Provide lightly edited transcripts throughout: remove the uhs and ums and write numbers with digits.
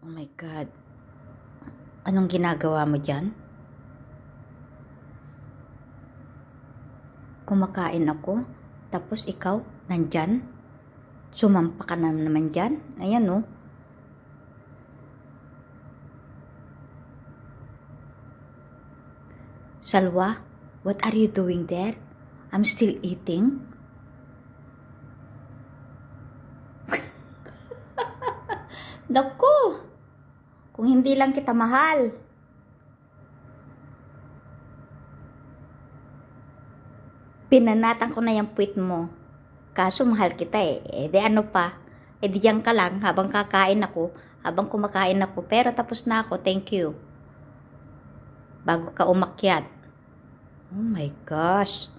Oh my God. Anong ginagawa mo dyan? Kumakain ako, tapos ikaw, nandyan? Sumampa ka na naman dyan? Ayan oh. Salwa, what are you doing there? I'm still eating. Naku! Kung hindi lang kita mahal. Pinanatan ko na yung puwit mo. Kaso mahal kita eh. Eh di ano pa? Eh di diyan ka lang habang kakain ako. Habang kumakain ako. Pero tapos na ako. Thank you. Bago ka umakyat. Oh my gosh.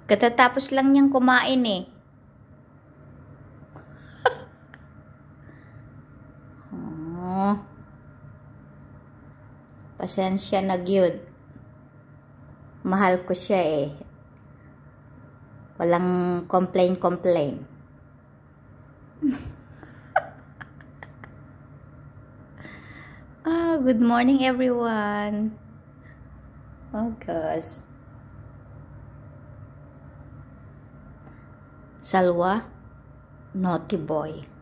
Katatapos lang niyang kumain eh. Oh. Pasensya na gyud. Mahal ko siya eh. Walang complain. Good morning everyone. Oh gosh. Salwa, naughty boy.